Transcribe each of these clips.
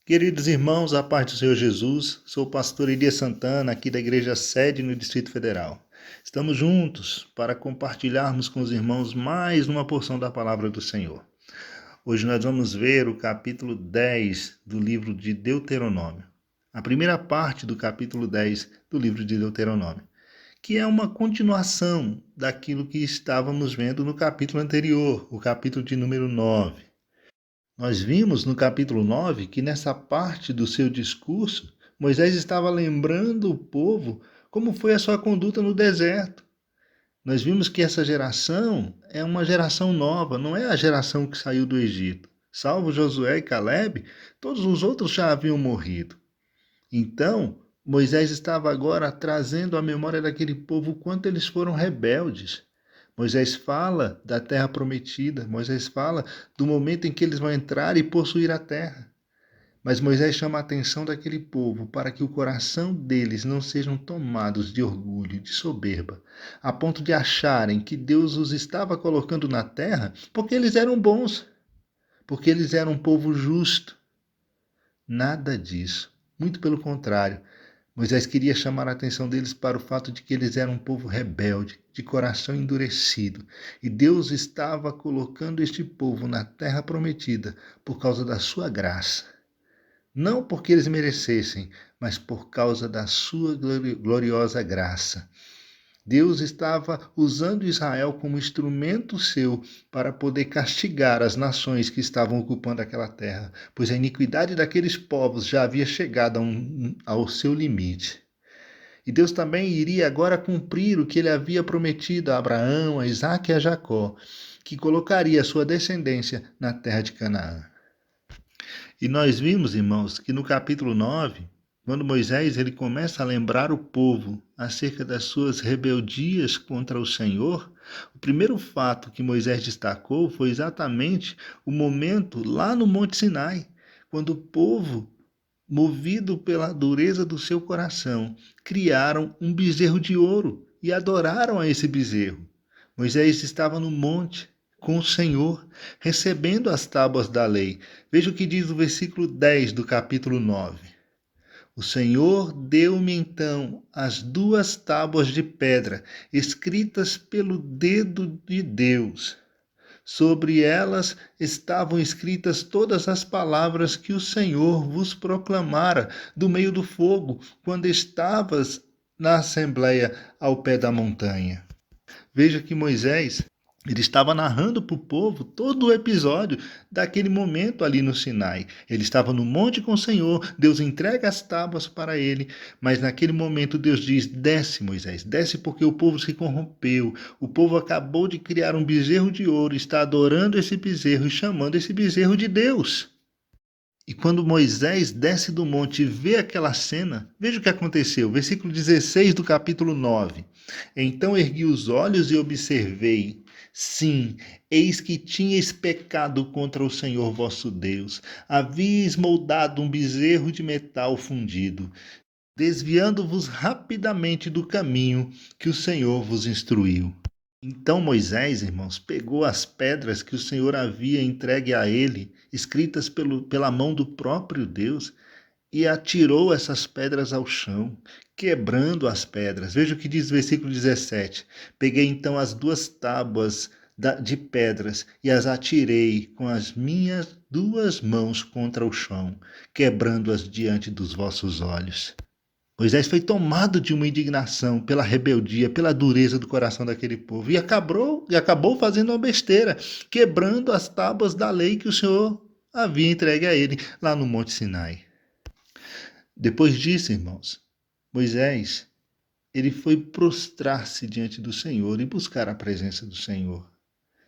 Queridos irmãos, a paz do Senhor Jesus, sou o pastor Elias Santana, aqui da Igreja Sede no Distrito Federal. Estamos juntos para compartilharmos com os irmãos mais uma porção da palavra do Senhor. Hoje nós vamos ver o capítulo 10 do livro de Deuteronômio. A primeira parte do capítulo 10 do livro de Deuteronômio, que é uma continuação daquilo que estávamos vendo no capítulo anterior, o capítulo de número 9. Nós vimos no capítulo 9 que nessa parte do seu discurso, Moisés estava lembrando o povo como foi a sua conduta no deserto. Nós vimos que essa geração é uma geração nova, não é a geração que saiu do Egito. Salvo Josué e Caleb, todos os outros já haviam morrido. Então, Moisés estava agora trazendo à memória daquele povo o quanto eles foram rebeldes. Moisés fala da terra prometida, Moisés fala do momento em que eles vão entrar e possuir a terra. Mas Moisés chama a atenção daquele povo para que o coração deles não sejam tomados de orgulho, de soberba, a ponto de acharem que Deus os estava colocando na terra porque eles eram bons, porque eles eram um povo justo. Nada disso. Muito pelo contrário. Moisés queria chamar a atenção deles para o fato de que eles eram um povo rebelde, de coração endurecido, e Deus estava colocando este povo na terra prometida por causa da sua graça. Não porque eles merecessem, mas por causa da sua gloriosa graça. Deus estava usando Israel como instrumento seu para poder castigar as nações que estavam ocupando aquela terra, pois a iniquidade daqueles povos já havia chegado ao seu limite. E Deus também iria agora cumprir o que ele havia prometido a Abraão, a Isaque e a Jacó, que colocaria a sua descendência na terra de Canaã. E nós vimos, irmãos, que no capítulo 9, quando Moisés ele começa a lembrar o povo acerca das suas rebeldias contra o Senhor, o primeiro fato que Moisés destacou foi exatamente o momento lá no Monte Sinai, quando o povo, movido pela dureza do seu coração, criaram um bezerro de ouro e adoraram a esse bezerro. Moisés estava no monte com o Senhor, recebendo as tábuas da lei. Veja o que diz o versículo 10 do capítulo 9. O Senhor deu-me então as 2 tábuas de pedra, escritas pelo dedo de Deus. Sobre elas estavam escritas todas as palavras que o Senhor vos proclamara do meio do fogo, quando estavas na assembleia ao pé da montanha. Veja que Moisés ele estava narrando para o povo todo o episódio daquele momento ali no Sinai. Ele estava no monte com o Senhor, Deus entrega as tábuas para ele, mas naquele momento Deus diz: desce, Moisés, desce, porque o povo se corrompeu. O povo acabou de criar um bezerro de ouro, está adorando esse bezerro e chamando esse bezerro de Deus. E quando Moisés desce do monte e vê aquela cena, veja o que aconteceu. Versículo 16 do capítulo 9. Então ergui os olhos e observei. Sim, eis que tinhais pecado contra o Senhor vosso Deus. Havíeis moldado um bezerro de metal fundido, desviando-vos rapidamente do caminho que o Senhor vos instruiu. Então Moisés, irmãos, pegou as pedras que o Senhor havia entregue a ele, escritas pela mão do próprio Deus, e atirou essas pedras ao chão, quebrando as pedras. Veja o que diz o versículo 17. Peguei então as 2 tábuas de pedras e as atirei com as minhas 2 mãos contra o chão, quebrando-as diante dos vossos olhos. Moisés foi tomado de uma indignação pela rebeldia, pela dureza do coração daquele povo e acabou fazendo uma besteira, quebrando as tábuas da lei que o Senhor havia entregue a ele lá no Monte Sinai. Depois disso, irmãos, Moisés ele foi prostrar-se diante do Senhor e buscar a presença do Senhor.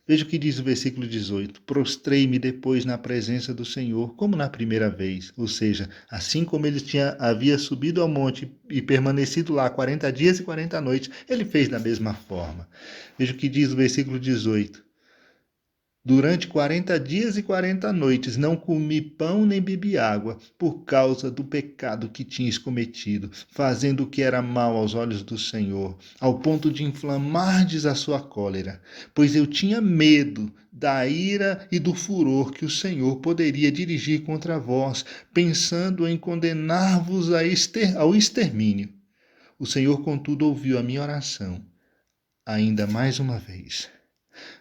Veja o que diz o versículo 18. Prostrei-me depois na presença do Senhor, como na primeira vez. Ou seja, assim como ele havia subido ao monte e permanecido lá 40 dias e 40 noites, ele fez da mesma forma. Veja o que diz o versículo 18. Durante 40 dias e 40 noites não comi pão nem bebi água, por causa do pecado que tinhas cometido, fazendo o que era mal aos olhos do Senhor, ao ponto de inflamardes a sua cólera. Pois eu tinha medo da ira e do furor que o Senhor poderia dirigir contra vós, pensando em condenar-vos ao extermínio. O Senhor, contudo, ouviu a minha oração, ainda mais uma vez.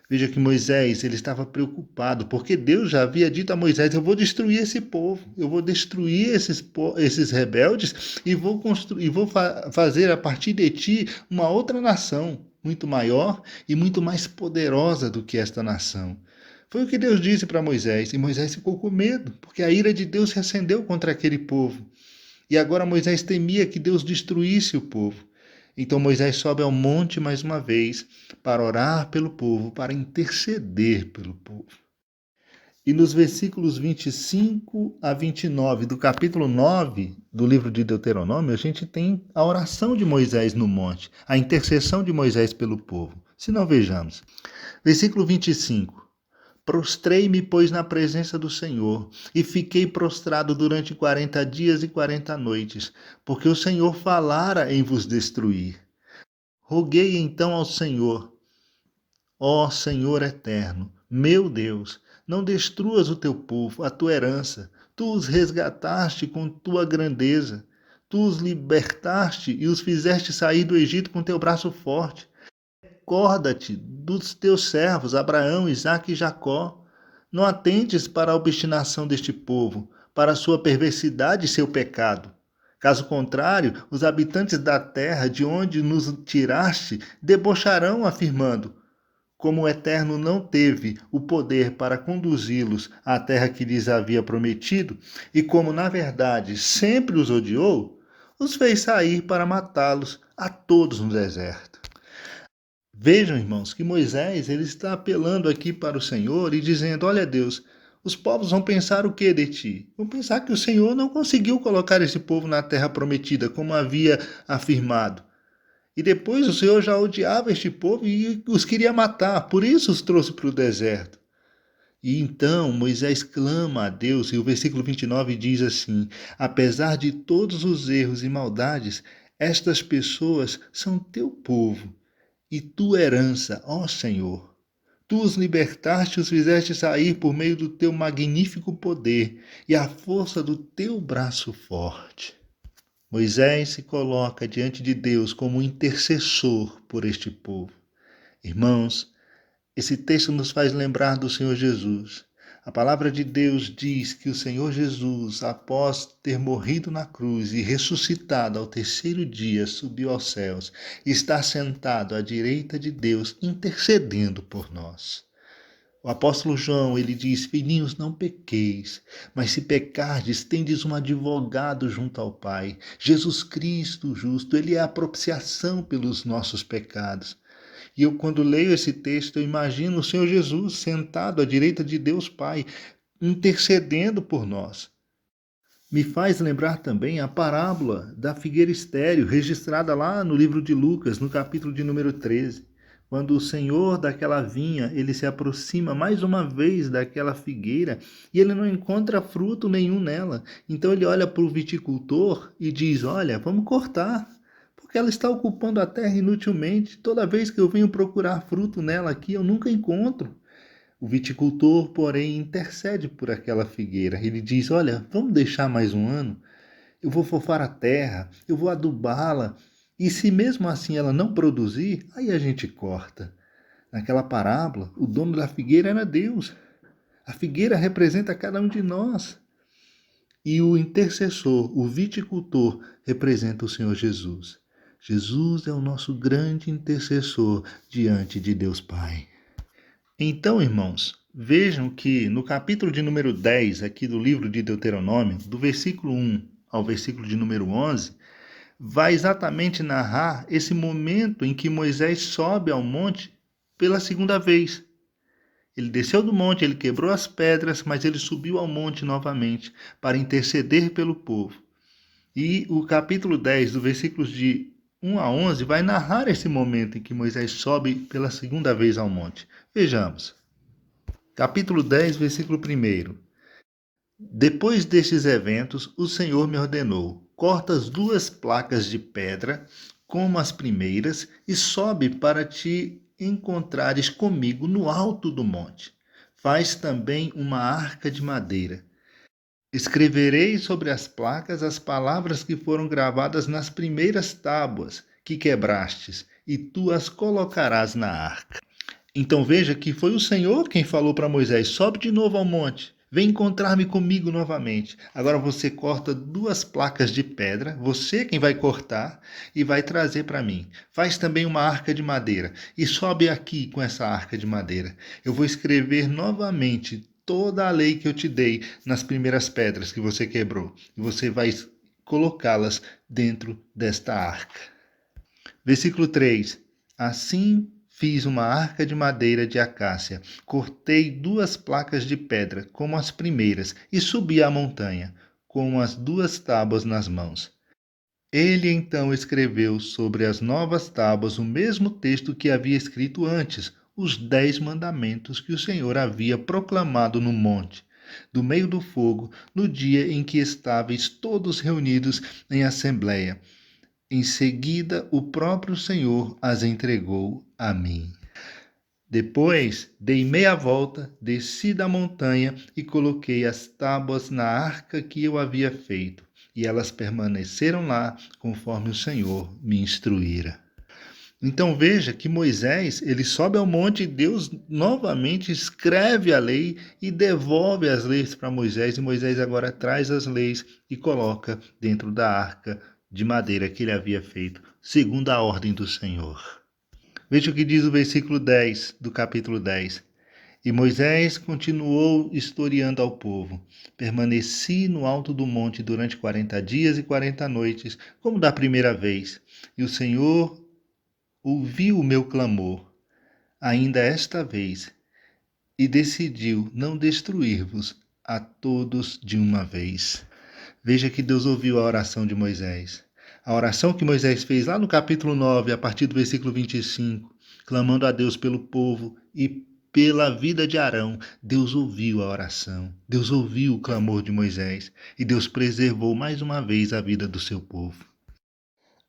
Veja que Moisés ele estava preocupado, porque Deus já havia dito a Moisés: eu vou destruir esse povo, eu vou destruir esses rebeldes e vou fazer a partir de ti uma outra nação, muito maior e muito mais poderosa do que esta nação. Foi o que Deus disse para Moisés, e Moisés ficou com medo, porque a ira de Deus se acendeu contra aquele povo. E agora Moisés temia que Deus destruísse o povo. Então Moisés sobe ao monte mais uma vez para orar pelo povo, para interceder pelo povo. E nos versículos 25 a 29 do capítulo 9 do livro de Deuteronômio, a gente tem a oração de Moisés no monte, a intercessão de Moisés pelo povo. Se não, vejamos. Versículo 25. Prostrei-me, pois, na presença do Senhor, e fiquei prostrado durante 40 dias e 40 noites, porque o Senhor falara em vos destruir. Roguei então ao Senhor: ó Senhor eterno, meu Deus, não destruas o teu povo, a tua herança. Tu os resgataste com tua grandeza. Tu os libertaste e os fizeste sair do Egito com teu braço forte. Recorda-te dos teus servos, Abraão, Isaque e Jacó. Não atentes para a obstinação deste povo, para a sua perversidade e seu pecado. Caso contrário, os habitantes da terra de onde nos tiraste debocharão, afirmando: como o Eterno não teve o poder para conduzi-los à terra que lhes havia prometido, e como, na verdade, sempre os odiou, os fez sair para matá-los a todos no deserto. Vejam, irmãos, que Moisés ele está apelando aqui para o Senhor e dizendo: olha, Deus, os povos vão pensar o que de ti? Vão pensar que o Senhor não conseguiu colocar esse povo na terra prometida, como havia afirmado. E depois o Senhor já odiava este povo e os queria matar, por isso os trouxe para o deserto. E então Moisés clama a Deus, e o versículo 29 diz assim: apesar de todos os erros e maldades, estas pessoas são teu povo e tua herança, ó Senhor. Tu os libertaste e os fizeste sair por meio do teu magnífico poder e a força do teu braço forte. Moisés se coloca diante de Deus como intercessor por este povo. Irmãos, esse texto nos faz lembrar do Senhor Jesus. A palavra de Deus diz que o Senhor Jesus, após ter morrido na cruz e ressuscitado ao terceiro dia, subiu aos céus e está sentado à direita de Deus, intercedendo por nós. O apóstolo João, ele diz: filhinhos, não pequeis, mas se pecardes, tendes um advogado junto ao Pai, Jesus Cristo justo, ele é a propiciação pelos nossos pecados. E eu, quando leio esse texto, eu imagino o Senhor Jesus sentado à direita de Deus Pai, intercedendo por nós. Me faz lembrar também a parábola da figueira estéril, registrada lá no livro de Lucas, no capítulo de número 13. Quando o senhor daquela vinha, ele se aproxima mais uma vez daquela figueira e ele não encontra fruto nenhum nela. Então ele olha para o viticultor e diz: olha, vamos cortar, porque ela está ocupando a terra inutilmente. Toda vez que eu venho procurar fruto nela aqui, eu nunca encontro. O viticultor, porém, intercede por aquela figueira. Ele diz: olha, vamos deixar mais um ano? Eu vou fofar a terra, eu vou adubá-la. E se mesmo assim ela não produzir, aí a gente corta. Naquela parábola, o dono da figueira era Deus. A figueira representa cada um de nós. E o intercessor, o viticultor, representa o Senhor Jesus. Jesus é o nosso grande intercessor diante de Deus Pai. Então, irmãos, vejam que no capítulo de número 10, aqui do livro de Deuteronômio, do versículo 1 ao versículo de número 11, vai exatamente narrar esse momento em que Moisés sobe ao monte pela segunda vez. Ele desceu do monte, ele quebrou as pedras, mas ele subiu ao monte novamente para interceder pelo povo. E o capítulo 10, do versículos de 1 a 11, vai narrar esse momento em que Moisés sobe pela segunda vez ao monte. Vejamos. Capítulo 10, versículo 1. Depois destes eventos, o Senhor me ordenou: corta as 2 placas de pedra, como as primeiras, e sobe para te encontrares comigo no alto do monte. Faz também uma arca de madeira. Escreverei sobre as placas as palavras que foram gravadas nas primeiras tábuas que quebrastes, e tu as colocarás na arca. Então veja que foi o Senhor quem falou para Moisés: sobe de novo ao monte, vem encontrar-me comigo novamente. Agora você corta 2 placas de pedra, você quem vai cortar e vai trazer para mim. Faz também uma arca de madeira e sobe aqui com essa arca de madeira. Eu vou escrever novamente toda a lei que eu te dei nas primeiras pedras que você quebrou, e você vai colocá-las dentro desta arca. Versículo 3. Assim fiz uma arca de madeira de acácia, cortei 2 placas de pedra, como as primeiras, e subi a montanha, com as 2 tábuas nas mãos. Ele então escreveu sobre as novas tábuas o mesmo texto que havia escrito antes, os 10 mandamentos que o Senhor havia proclamado no monte, do meio do fogo, no dia em que estáveis todos reunidos em assembleia. Em seguida, o próprio Senhor as entregou a mim. Depois, dei meia volta, desci da montanha e coloquei as tábuas na arca que eu havia feito, e elas permaneceram lá, conforme o Senhor me instruíra. Então veja que Moisés, ele sobe ao monte e Deus novamente escreve a lei e devolve as leis para Moisés, e Moisés agora traz as leis e coloca dentro da arca de madeira que ele havia feito, segundo a ordem do Senhor. Veja o que diz o versículo 10 do capítulo 10. E Moisés continuou historiando ao povo: permaneci no alto do monte durante 40 dias e 40 noites, como da primeira vez, e o Senhor ouviu o meu clamor, ainda esta vez, e decidiu não destruir-vos a todos de uma vez. Veja que Deus ouviu a oração de Moisés. A oração que Moisés fez lá no capítulo 9, a partir do versículo 25, clamando a Deus pelo povo e pela vida de Arão. Deus ouviu a oração, Deus ouviu o clamor de Moisés e Deus preservou mais uma vez a vida do seu povo.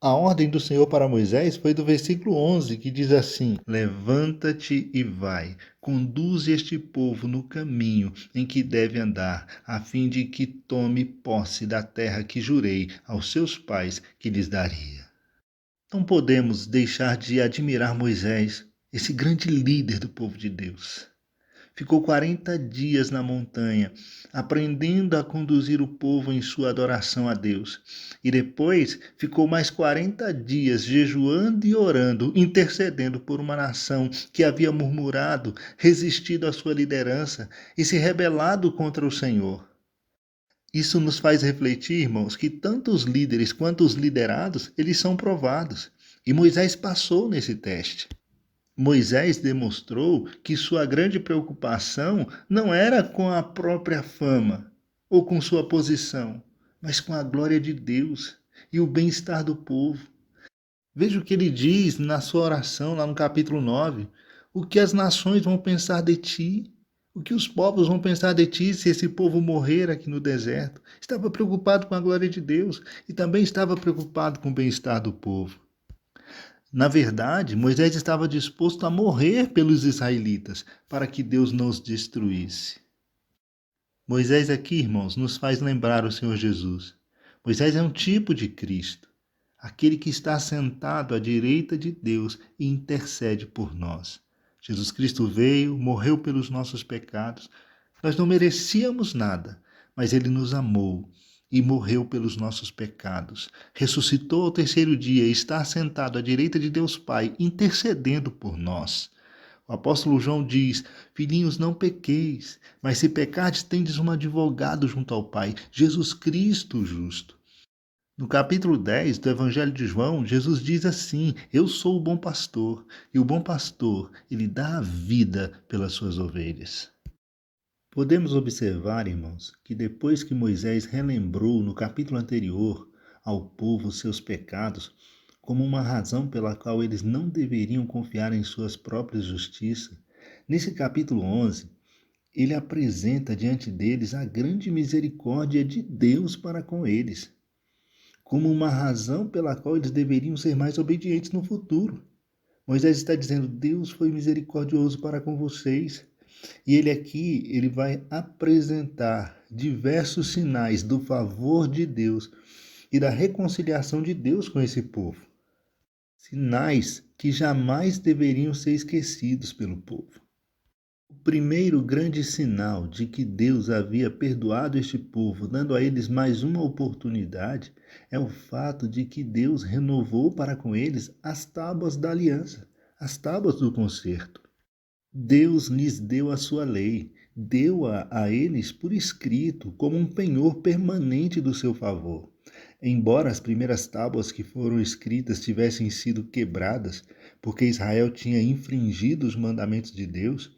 A ordem do Senhor para Moisés foi do versículo 11, que diz assim: levanta-te e vai, conduze este povo no caminho em que deve andar, a fim de que tome posse da terra que jurei aos seus pais que lhes daria. Não podemos deixar de admirar Moisés, esse grande líder do povo de Deus. Ficou 40 dias na montanha, aprendendo a conduzir o povo em sua adoração a Deus. E depois ficou mais 40 dias jejuando e orando, intercedendo por uma nação que havia murmurado, resistido à sua liderança e se rebelado contra o Senhor. Isso nos faz refletir, irmãos, que tanto os líderes quanto os liderados, eles são provados. E Moisés passou nesse teste. Moisés demonstrou que sua grande preocupação não era com a própria fama ou com sua posição, mas com a glória de Deus e o bem-estar do povo. Veja o que ele diz na sua oração, lá no capítulo 9. O que as nações vão pensar de ti? O que os povos vão pensar de ti se esse povo morrer aqui no deserto? Estava preocupado com a glória de Deus e também estava preocupado com o bem-estar do povo. Na verdade, Moisés estava disposto a morrer pelos israelitas para que Deus não os destruísse. Moisés aqui, irmãos, nos faz lembrar o Senhor Jesus. Moisés é um tipo de Cristo, aquele que está sentado à direita de Deus e intercede por nós. Jesus Cristo veio, morreu pelos nossos pecados. Nós não merecíamos nada, mas ele nos amou e morreu pelos nossos pecados. Ressuscitou ao terceiro dia e está sentado à direita de Deus Pai, intercedendo por nós. O apóstolo João diz: filhinhos, não pequeis, mas se pecardes, tendes um advogado junto ao Pai, Jesus Cristo justo. No capítulo 10 do Evangelho de João, Jesus diz assim: eu sou o bom pastor, e o bom pastor, ele dá a vida pelas suas ovelhas. Podemos observar, irmãos, que depois que Moisés relembrou no capítulo anterior ao povo seus pecados, como uma razão pela qual eles não deveriam confiar em suas próprias justiças, nesse capítulo 11, ele apresenta diante deles a grande misericórdia de Deus para com eles, como uma razão pela qual eles deveriam ser mais obedientes no futuro. Moisés está dizendo: Deus foi misericordioso para com vocês. E ele vai apresentar diversos sinais do favor de Deus e da reconciliação de Deus com esse povo. Sinais que jamais deveriam ser esquecidos pelo povo. O primeiro grande sinal de que Deus havia perdoado este povo, dando a eles mais uma oportunidade, é o fato de que Deus renovou para com eles as tábuas da aliança, as tábuas do concerto. Deus lhes deu a sua lei, deu-a a eles por escrito, como um penhor permanente do seu favor. Embora as primeiras tábuas que foram escritas tivessem sido quebradas, porque Israel tinha infringido os mandamentos de Deus,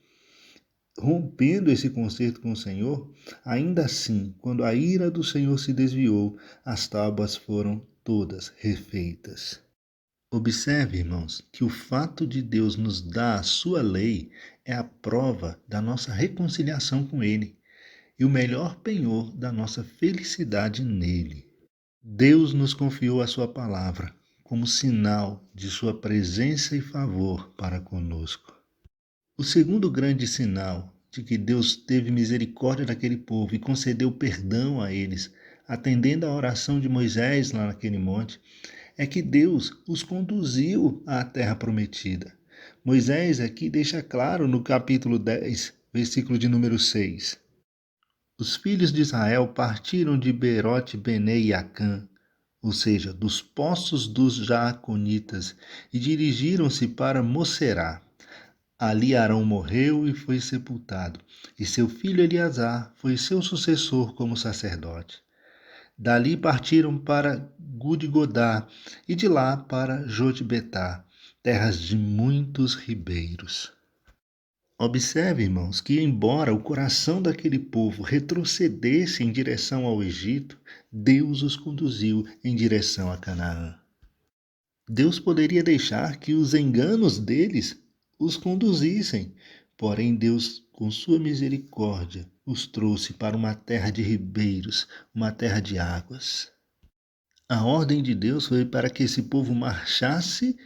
rompendo esse concerto com o Senhor, ainda assim, quando a ira do Senhor se desviou, as tábuas foram todas refeitas. Observe, irmãos, que o fato de Deus nos dar a sua lei é a prova da nossa reconciliação com Ele e o melhor penhor da nossa felicidade nele. Deus nos confiou a sua palavra como sinal de sua presença e favor para conosco. O segundo grande sinal de que Deus teve misericórdia daquele povo e concedeu perdão a eles, atendendo à oração de Moisés lá naquele monte, é que Deus os conduziu à terra prometida. Moisés aqui deixa claro no capítulo 10, versículo de número 6. Os filhos de Israel partiram de Berote, Bené e Acã, ou seja, dos poços dos Jaaconitas, e dirigiram-se para Moserá. Ali Arão morreu e foi sepultado, e seu filho Eleazar foi seu sucessor como sacerdote. Dali partiram para Gudgodá e de lá para Jotbetá, terras de muitos ribeiros. Observe, irmãos, que embora o coração daquele povo retrocedesse em direção ao Egito, Deus os conduziu em direção a Canaã. Deus poderia deixar que os enganos deles os conduzissem, porém Deus, com sua misericórdia, os trouxe para uma terra de ribeiros, uma terra de águas. A ordem de Deus foi para que esse povo marchasse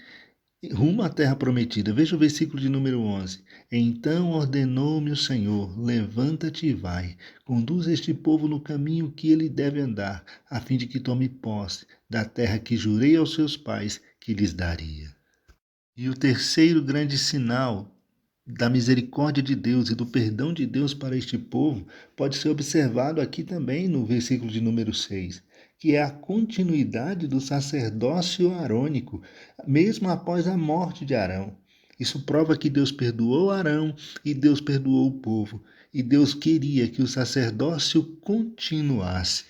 rumo à terra prometida. Veja o versículo de número 11. Então ordenou-me o Senhor: levanta-te e vai, conduz este povo no caminho que ele deve andar, a fim de que tome posse da terra que jurei aos seus pais que lhes daria. E o terceiro grande sinal da misericórdia de Deus e do perdão de Deus para este povo pode ser observado aqui também no versículo de número 6, que é a continuidade do sacerdócio arônico, mesmo após a morte de Arão. Isso prova que Deus perdoou Arão e Deus perdoou o povo, e Deus queria que o sacerdócio continuasse,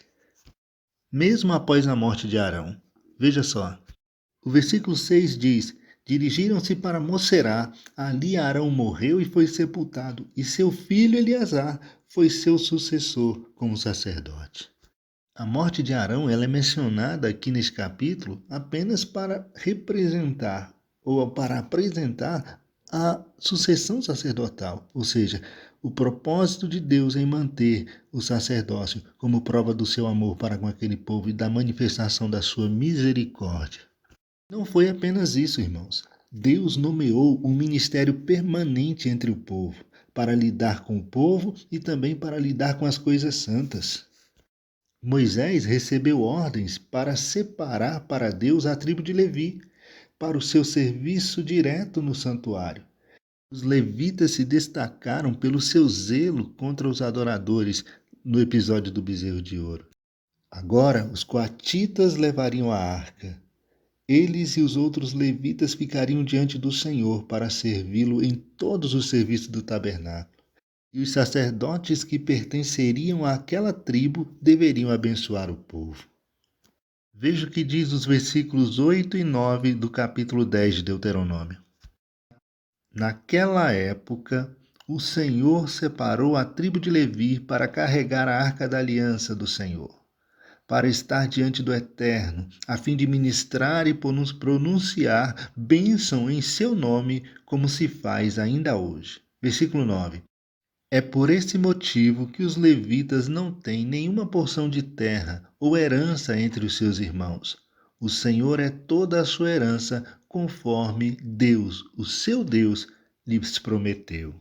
mesmo após a morte de Arão. Veja só, o versículo 6 diz: dirigiram-se para Moserá, ali Arão morreu e foi sepultado, e seu filho Eleazar foi seu sucessor como sacerdote. A morte de Arão ela é mencionada aqui neste capítulo apenas para representar ou para apresentar a sucessão sacerdotal, ou seja, o propósito de Deus em manter o sacerdócio como prova do seu amor para com aquele povo e da manifestação da sua misericórdia. Não foi apenas isso, irmãos. Deus nomeou um ministério permanente entre o povo, para lidar com o povo e também para lidar com as coisas santas. Moisés recebeu ordens para separar para Deus a tribo de Levi, para o seu serviço direto no santuário. Os levitas se destacaram pelo seu zelo contra os adoradores no episódio do bezerro de ouro. Agora, os coatitas levariam a arca. Eles e os outros levitas ficariam diante do Senhor para servi-lo em todos os serviços do tabernáculo. E os sacerdotes que pertenceriam àquela tribo deveriam abençoar o povo. Veja o que diz os versículos 8 e 9 do capítulo 10 de Deuteronômio. Naquela época, o Senhor separou a tribo de Levi para carregar a arca da aliança do Senhor, para estar diante do Eterno, a fim de ministrar e pronunciar bênção em seu nome, como se faz ainda hoje. Versículo 9. É por esse motivo que os levitas não têm nenhuma porção de terra ou herança entre os seus irmãos. O Senhor é toda a sua herança, conforme Deus, o seu Deus, lhes prometeu.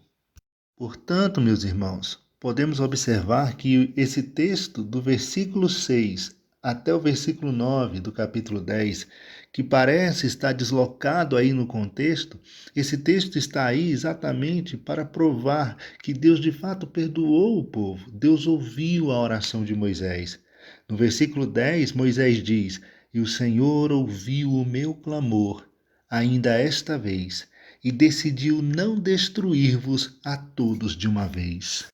Portanto, meus irmãos, podemos observar que esse texto, do versículo 6 até o versículo 9 do capítulo 10, que parece estar deslocado aí no contexto, esse texto está aí exatamente para provar que Deus de fato perdoou o povo. Deus ouviu a oração de Moisés. No versículo 10, Moisés diz: "E o Senhor ouviu o meu clamor, ainda esta vez, e decidiu não destruir-vos a todos de uma vez."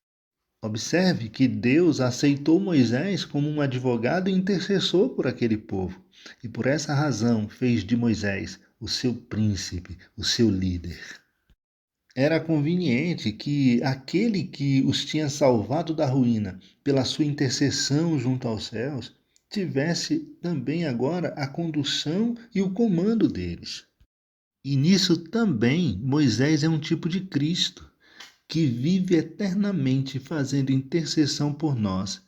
Observe que Deus aceitou Moisés como um advogado e intercessor por aquele povo, e por essa razão fez de Moisés o seu príncipe, o seu líder. Era conveniente que aquele que os tinha salvado da ruína pela sua intercessão junto aos céus tivesse também agora a condução e o comando deles. E nisso também Moisés é um tipo de Cristo, que vive eternamente fazendo intercessão por nós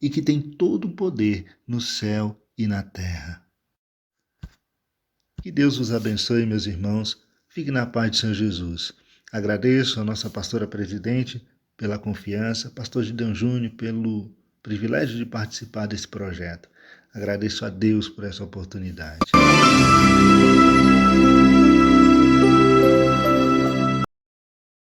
e que tem todo o poder no céu e na terra. Que Deus os abençoe, meus irmãos. Fique na paz de Senhor Jesus. Agradeço a nossa pastora presidente pela confiança, pastor Gideon Júnior pelo privilégio de participar desse projeto. Agradeço a Deus por essa oportunidade.